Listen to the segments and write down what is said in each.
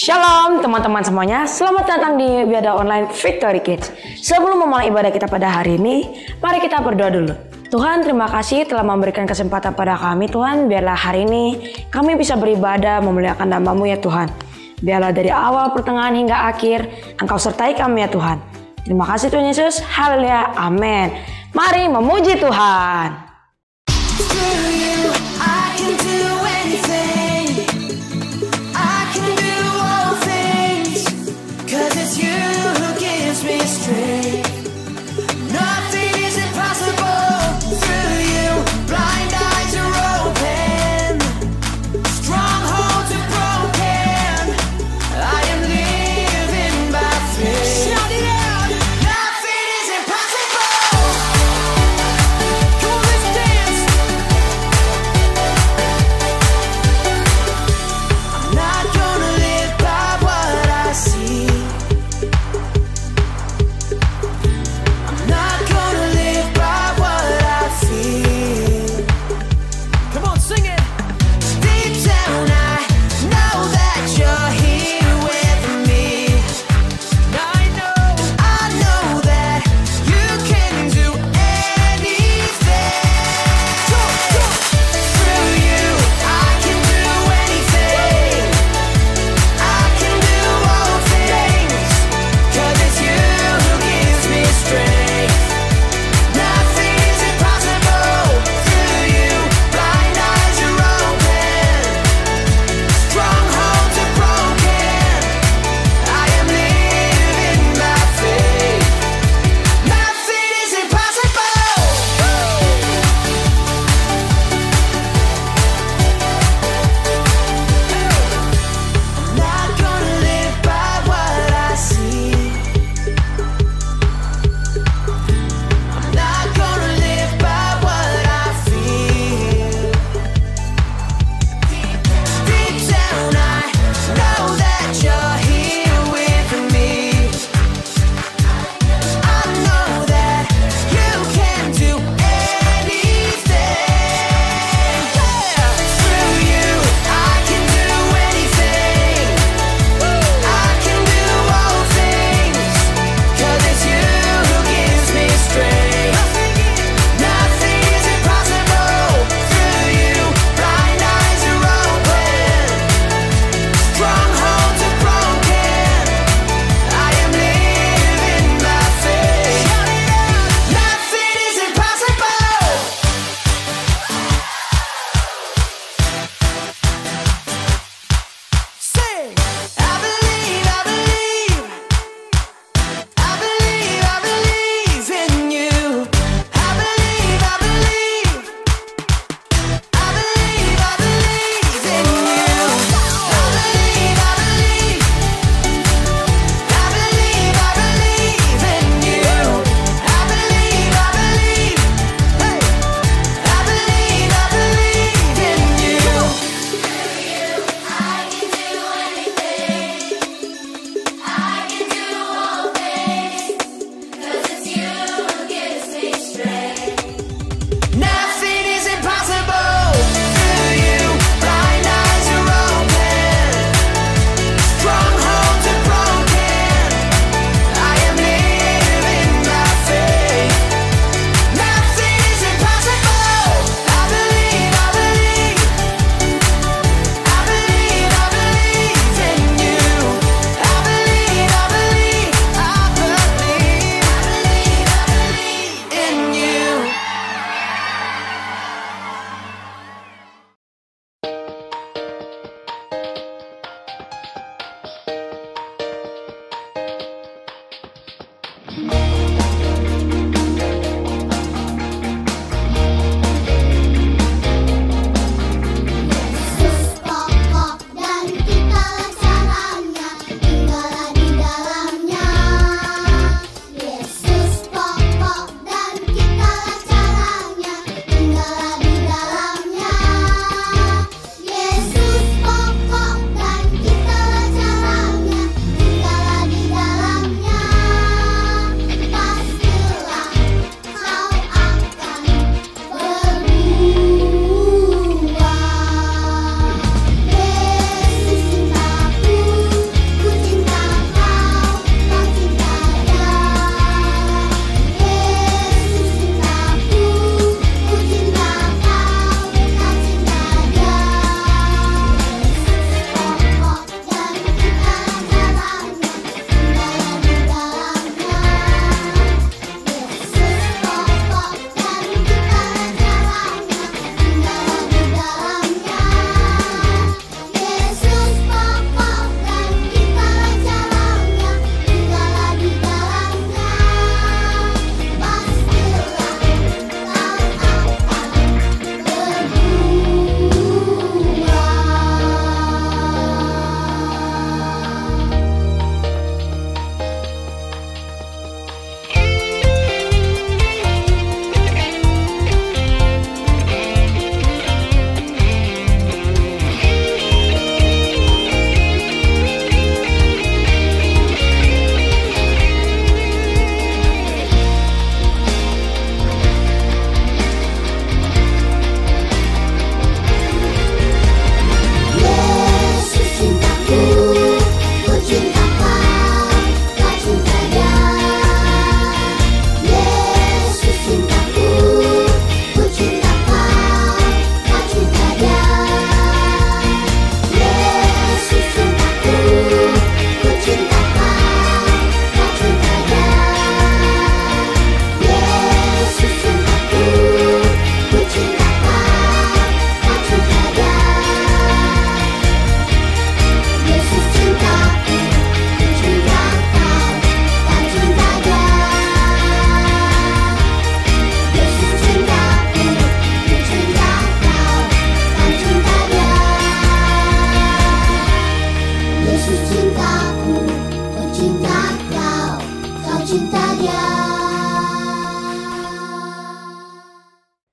Shalom teman-teman semuanya, selamat datang di Ibadah Online Victory Kids. Sebelum memulai ibadah kita pada hari ini, mari kita berdoa dulu. Tuhan, terima kasih telah memberikan kesempatan pada kami Tuhan. Biarlah hari ini kami bisa beribadah memuliakan nama-Mu ya Tuhan. Biarlah dari awal, pertengahan hingga akhir Engkau sertai kami ya Tuhan. Terima kasih Tuhan Yesus, haleluya, amin. Mari memuji Tuhan.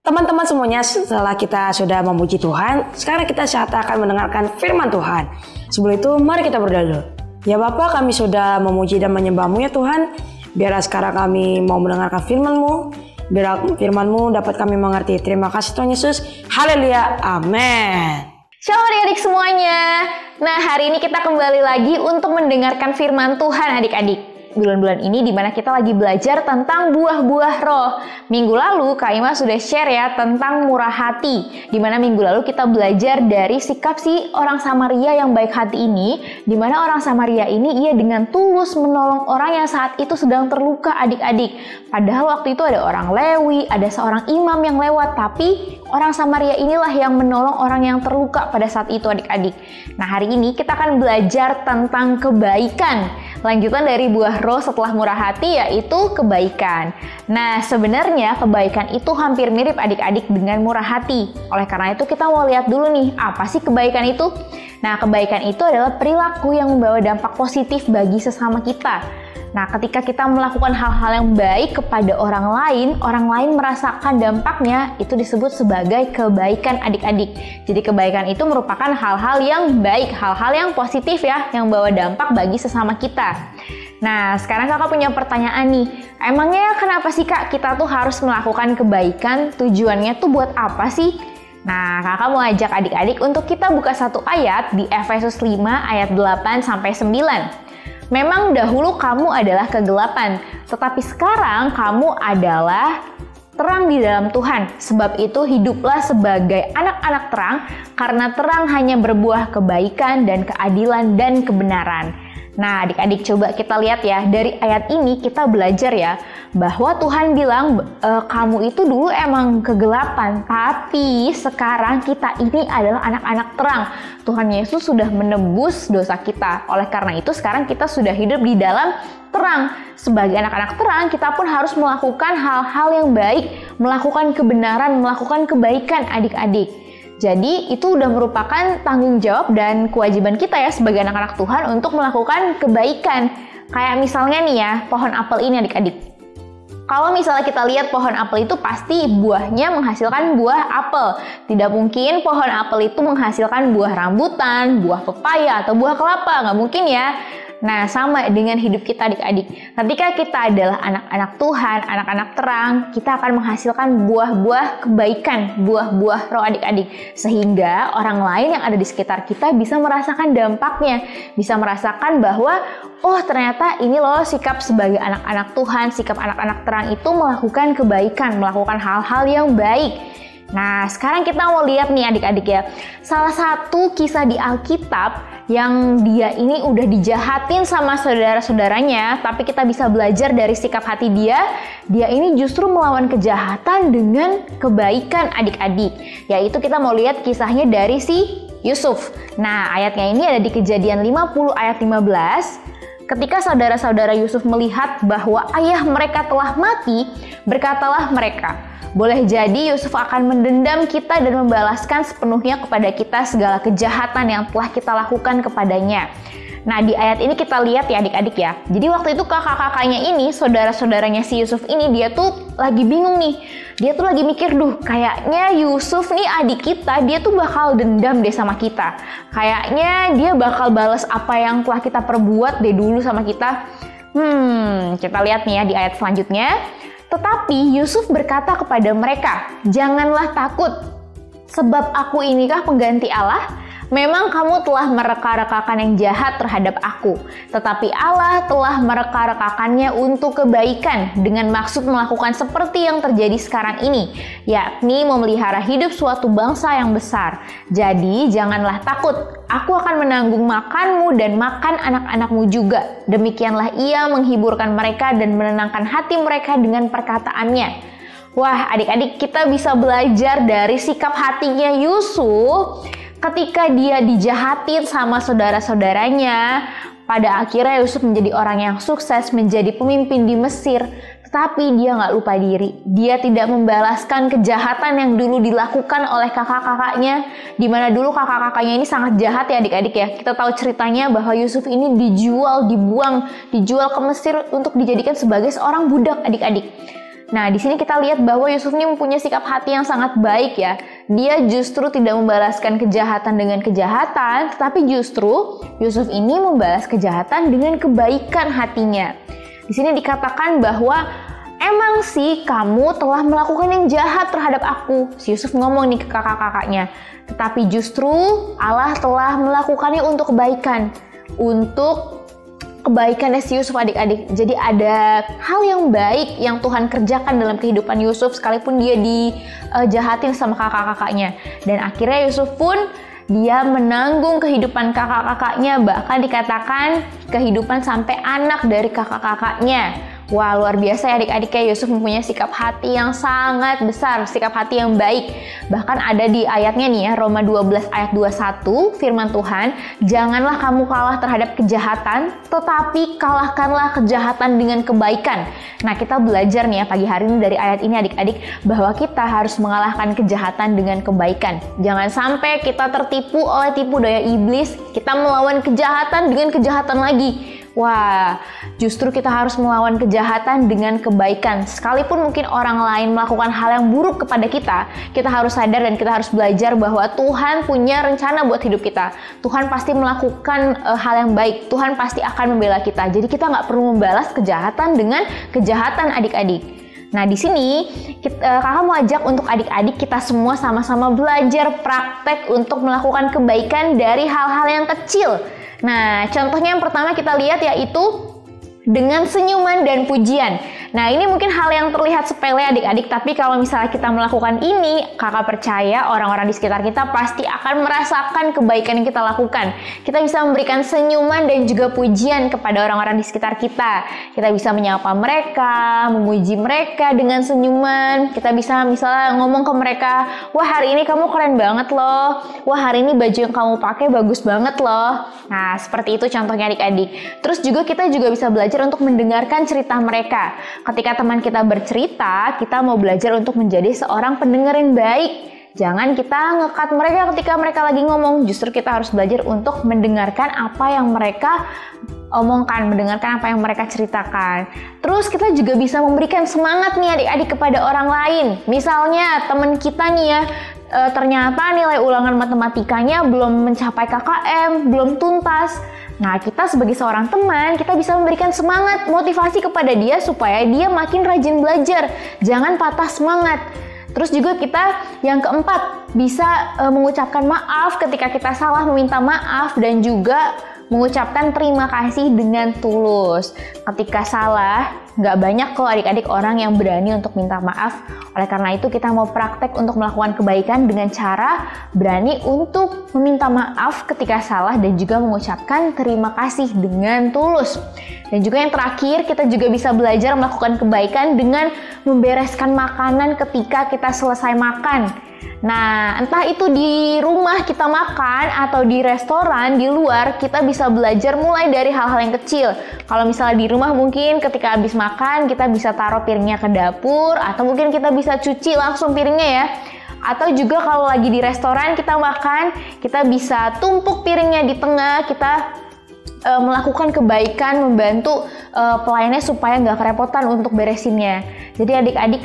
Teman-teman semuanya, setelah kita sudah memuji Tuhan, sekarang kita akan mendengarkan firman Tuhan. Sebelum itu, mari kita berdoa dulu. Ya Bapa, kami sudah memuji dan menyembah-Mu ya Tuhan. Biarlah sekarang kami mau mendengarkan firman-Mu. Biar firman-Mu dapat kami mengerti. Terima kasih Tuhan Yesus. Haleluya. Amin. Shalom adik-adik semuanya. Nah, hari ini kita kembali lagi untuk mendengarkan firman Tuhan adik-adik. Bulan-bulan ini dimana kita lagi belajar tentang buah-buah roh. Minggu lalu Kak Ima sudah share ya tentang murah hati. Dimana minggu lalu kita belajar dari sikap si orang Samaria yang baik hati ini. Dimana orang Samaria ini ia dengan tulus menolong orang yang saat itu sedang terluka adik-adik. Padahal waktu itu ada orang Lewi, ada seorang imam yang lewat. Tapi orang Samaria inilah yang menolong orang yang terluka pada saat itu adik-adik. Nah, hari ini kita akan belajar tentang kebaikan. Lanjutan dari buah roh setelah murah hati yaitu kebaikan. Nah, sebenarnya kebaikan itu hampir mirip adik-adik dengan murah hati. Oleh karena itu kita mau lihat dulu nih, apa sih kebaikan itu? Nah, kebaikan itu adalah perilaku yang membawa dampak positif bagi sesama kita. Nah, ketika kita melakukan hal-hal yang baik kepada orang lain merasakan dampaknya, itu disebut sebagai kebaikan adik-adik. Jadi kebaikan itu merupakan hal-hal yang baik, hal-hal yang positif ya, yang bawa dampak bagi sesama kita. Nah, sekarang kakak punya pertanyaan nih. Emangnya kenapa sih kak kita tuh harus melakukan kebaikan? Tujuannya tuh buat apa sih? Nah, kakak mau ajak adik-adik untuk kita buka satu ayat di Efesus 5 ayat 8-9. Memang dahulu kamu adalah kegelapan, tetapi sekarang kamu adalah terang di dalam Tuhan. Sebab itu hiduplah sebagai anak-anak terang, karena terang hanya berbuah kebaikan dan keadilan dan kebenaran. Nah, adik-adik coba kita lihat ya, dari ayat ini kita belajar ya, bahwa Tuhan bilang kamu itu dulu emang kegelapan, tapi sekarang kita ini adalah anak-anak terang. Tuhan Yesus sudah menebus dosa kita. Oleh karena itu sekarang kita sudah hidup di dalam terang. Sebagai anak-anak terang, kita pun harus melakukan hal-hal yang baik, melakukan kebenaran, melakukan kebaikan adik-adik. Jadi itu udah merupakan tanggung jawab dan kewajiban kita ya sebagai anak-anak Tuhan untuk melakukan kebaikan. Kayak misalnya nih ya, pohon apel ini adik-adik. Kalau misalnya kita lihat pohon apel itu pasti buahnya menghasilkan buah apel. Tidak mungkin pohon apel itu menghasilkan buah rambutan, buah pepaya, atau buah kelapa. Nggak mungkin ya. Nah, sama dengan hidup kita adik-adik. Ketika kita adalah anak-anak Tuhan, anak-anak terang, kita akan menghasilkan buah-buah kebaikan, buah-buah roh adik-adik. Sehingga orang lain yang ada di sekitar kita bisa merasakan dampaknya. Bisa merasakan bahwa, oh ternyata ini loh sikap sebagai anak-anak Tuhan, sikap anak-anak terang itu melakukan kebaikan, melakukan hal-hal yang baik. Nah, sekarang kita mau lihat nih adik-adik ya. Salah satu kisah di Alkitab yang dia ini udah dijahatin sama saudara-saudaranya, tapi kita bisa belajar dari sikap hati dia. Dia ini justru melawan kejahatan dengan kebaikan adik-adik. Yaitu kita mau lihat kisahnya dari si Yusuf. Nah, ayatnya ini ada di Kejadian 50 ayat 15. Ketika saudara-saudara Yusuf melihat bahwa ayah mereka telah mati, berkatalah mereka, boleh jadi Yusuf akan mendendam kita dan membalaskan sepenuhnya kepada kita segala kejahatan yang telah kita lakukan kepadanya. Nah, di ayat ini kita lihat ya adik-adik ya. Jadi waktu itu kakak-kakaknya ini, saudara-saudaranya si Yusuf ini, dia tuh lagi bingung nih. Dia tuh lagi mikir, kayaknya Yusuf nih adik kita, dia tuh bakal dendam deh sama kita. Kayaknya dia bakal balas apa yang telah kita perbuat deh dulu sama kita. Kita lihat nih ya di ayat selanjutnya. Tetapi Yusuf berkata kepada mereka, janganlah takut, sebab aku inikah pengganti Allah? Memang kamu telah mereka-rekakan yang jahat terhadap aku, tetapi Allah telah mereka-rekakannya untuk kebaikan dengan maksud melakukan seperti yang terjadi sekarang ini, yakni memelihara hidup suatu bangsa yang besar. Jadi janganlah takut, aku akan menanggung makanmu dan makan anak-anakmu juga. Demikianlah ia menghiburkan mereka dan menenangkan hati mereka dengan perkataannya. Wah, adik-adik, kita bisa belajar dari sikap hatinya Yusuf ketika dia dijahatin sama saudara-saudaranya. Pada akhirnya Yusuf menjadi orang yang sukses, menjadi pemimpin di Mesir. Tetapi dia nggak lupa diri. Dia tidak membalaskan kejahatan yang dulu dilakukan oleh kakak-kakaknya. Dimana dulu kakak-kakaknya ini sangat jahat ya adik-adik ya. Kita tahu ceritanya bahwa Yusuf ini dijual, dibuang, dijual ke Mesir untuk dijadikan sebagai seorang budak adik-adik. Nah, di sini kita lihat bahwa Yusuf ini mempunyai sikap hati yang sangat baik ya. Dia justru tidak membalaskan kejahatan dengan kejahatan, tetapi justru Yusuf ini membalas kejahatan dengan kebaikan hatinya. Di sini dikatakan bahwa emang sih kamu telah melakukan yang jahat terhadap aku. Si Yusuf ngomong nih ke kakak-kakaknya. Tetapi justru Allah telah melakukannya untuk kebaikan. Untuk kebaikannya si Yusuf adik-adik. Jadi ada hal yang baik yang Tuhan kerjakan dalam kehidupan Yusuf sekalipun dia dijahatin sama kakak-kakaknya. Dan akhirnya Yusuf pun dia menanggung kehidupan kakak-kakaknya, bahkan dikatakan kehidupan sampai anak dari kakak-kakaknya. Wah, luar biasa ya adik-adiknya. Yusuf mempunyai sikap hati yang sangat besar, sikap hati yang baik. Bahkan ada di ayatnya nih ya, Roma 12 ayat 21, firman Tuhan, janganlah kamu kalah terhadap kejahatan, tetapi kalahkanlah kejahatan dengan kebaikan. Nah, kita belajar nih ya pagi hari ini dari ayat ini adik-adik, bahwa kita harus mengalahkan kejahatan dengan kebaikan. Jangan sampai kita tertipu oleh tipu daya iblis, kita melawan kejahatan dengan kejahatan lagi. Wah, justru kita harus melawan kejahatan dengan kebaikan. Sekalipun mungkin orang lain melakukan hal yang buruk kepada kita, kita harus sadar dan kita harus belajar bahwa Tuhan punya rencana buat hidup kita. Tuhan pasti melakukan hal yang baik. Tuhan pasti akan membela kita. Jadi kita nggak perlu membalas kejahatan dengan kejahatan adik-adik. Nah, di sini kakak mau ajak untuk adik-adik kita semua sama-sama belajar praktek untuk melakukan kebaikan dari hal-hal yang kecil. Nah, contohnya yang pertama kita lihat yaitu dengan senyuman dan pujian. Nah, ini mungkin hal yang terlihat sepele adik-adik, tapi kalau misalnya kita melakukan ini, kakak percaya orang-orang di sekitar kita pasti akan merasakan kebaikan yang kita lakukan. Kita bisa memberikan senyuman dan juga pujian kepada orang-orang di sekitar kita. Kita bisa menyapa mereka, memuji mereka dengan senyuman. Kita bisa misalnya ngomong ke mereka, wah hari ini kamu keren banget loh. Wah hari ini baju yang kamu pakai bagus banget loh. Nah, seperti itu contohnya adik-adik. Terus juga kita juga bisa belajar untuk mendengarkan cerita mereka. Ketika teman kita bercerita, kita mau belajar untuk menjadi seorang pendengar yang baik. Jangan kita ngekat mereka ketika mereka lagi ngomong. Justru kita harus belajar untuk mendengarkan apa yang mereka omongkan, mendengarkan apa yang mereka ceritakan. Terus kita juga bisa memberikan semangat nih adik-adik kepada orang lain. Misalnya teman kita nih ya, ternyata nilai ulangan matematikanya belum mencapai KKM, belum tuntas. Nah, kita sebagai seorang teman, kita bisa memberikan semangat, motivasi kepada dia supaya dia makin rajin belajar. Jangan patah semangat. Terus juga kita yang keempat, bisa mengucapkan maaf ketika kita salah, meminta maaf, dan juga mengucapkan terima kasih dengan tulus. Ketika salah, nggak banyak kok adik-adik orang yang berani untuk minta maaf. Oleh karena itu kita mau praktek untuk melakukan kebaikan dengan cara berani untuk meminta maaf ketika salah dan juga mengucapkan terima kasih dengan tulus. Dan juga yang terakhir, kita juga bisa belajar melakukan kebaikan dengan membereskan makanan ketika kita selesai makan. Nah, entah itu di rumah kita makan atau di restoran, di luar, kita bisa belajar mulai dari hal-hal yang kecil. Kalau misalnya di rumah mungkin ketika habis makan, kita bisa taruh piringnya ke dapur, atau mungkin kita bisa cuci langsung piringnya ya. Atau juga kalau lagi di restoran kita makan, kita bisa tumpuk piringnya di tengah, kita melakukan kebaikan, membantu pelayannya supaya nggak kerepotan untuk beresinnya. Jadi adik-adik,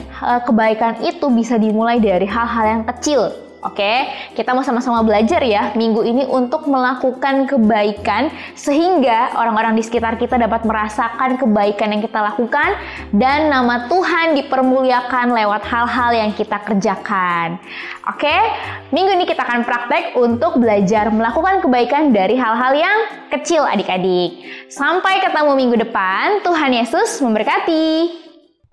kebaikan itu bisa dimulai dari hal-hal yang kecil. Oke, kita mau sama-sama belajar ya minggu ini untuk melakukan kebaikan sehingga orang-orang di sekitar kita dapat merasakan kebaikan yang kita lakukan dan nama Tuhan dipermuliakan lewat hal-hal yang kita kerjakan. Oke, minggu ini kita akan praktek untuk belajar melakukan kebaikan dari hal-hal yang kecil adik-adik. Sampai ketemu minggu depan, Tuhan Yesus memberkati.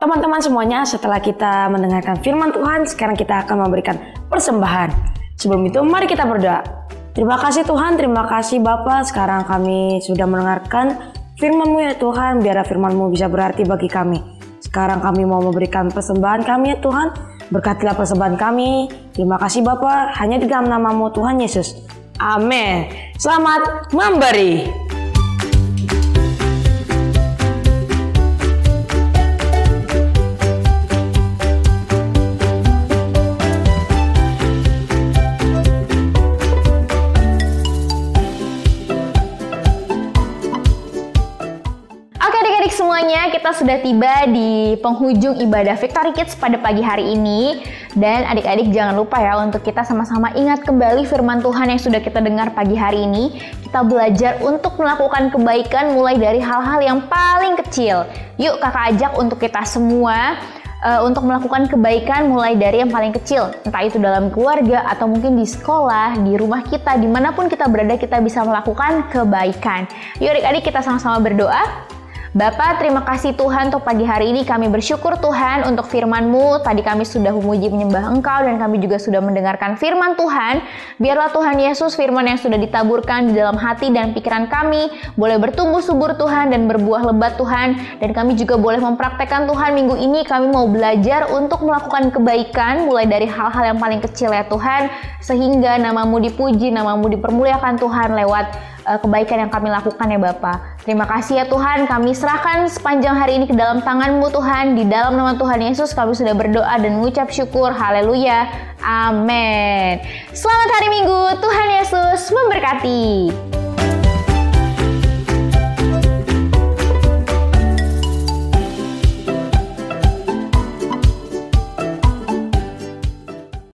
Teman-teman semuanya, setelah kita mendengarkan firman Tuhan, sekarang kita akan memberikan persembahan. Sebelum itu, mari kita berdoa. Terima kasih Tuhan, terima kasih Bapa. Sekarang kami sudah mendengarkan firman-Mu ya Tuhan, biar firman-Mu bisa berarti bagi kami. Sekarang kami mau memberikan persembahan kami ya Tuhan. Berkatilah persembahan kami. Terima kasih Bapa, hanya di dalam nama-Mu Tuhan Yesus. Amin. Selamat memberi. semuanya, kita sudah tiba di penghujung ibadah Victory Kids pada pagi hari ini. Dan adik-adik jangan lupa ya untuk kita sama-sama ingat kembali firman Tuhan yang sudah kita dengar pagi hari ini. Kita belajar untuk melakukan kebaikan mulai dari hal-hal yang paling kecil. Yuk kakak ajak untuk kita semua untuk melakukan kebaikan mulai dari yang paling kecil, entah itu dalam keluarga atau mungkin di sekolah, di rumah kita, dimanapun kita berada kita bisa melakukan kebaikan. Yuk adik-adik kita sama-sama berdoa. Bapa, terima kasih Tuhan untuk pagi hari ini. Kami bersyukur Tuhan untuk firman-Mu. Tadi kami sudah memuji menyembah Engkau dan kami juga sudah mendengarkan firman Tuhan. Biarlah Tuhan Yesus firman yang sudah ditaburkan di dalam hati dan pikiran kami boleh bertumbuh subur Tuhan dan berbuah lebat Tuhan. Dan kami juga boleh mempraktekkan Tuhan minggu ini kami mau belajar untuk melakukan kebaikan mulai dari hal-hal yang paling kecil ya Tuhan. Sehingga nama-Mu dipuji, nama-Mu dipermuliakan Tuhan lewat kebaikan yang kami lakukan ya Bapa. Terima kasih ya Tuhan, kami serahkan sepanjang hari ini ke dalam tangan-Mu Tuhan. Di dalam nama Tuhan Yesus kami sudah berdoa dan mengucap syukur. Haleluya. Amin. Selamat hari Minggu, Tuhan Yesus memberkati.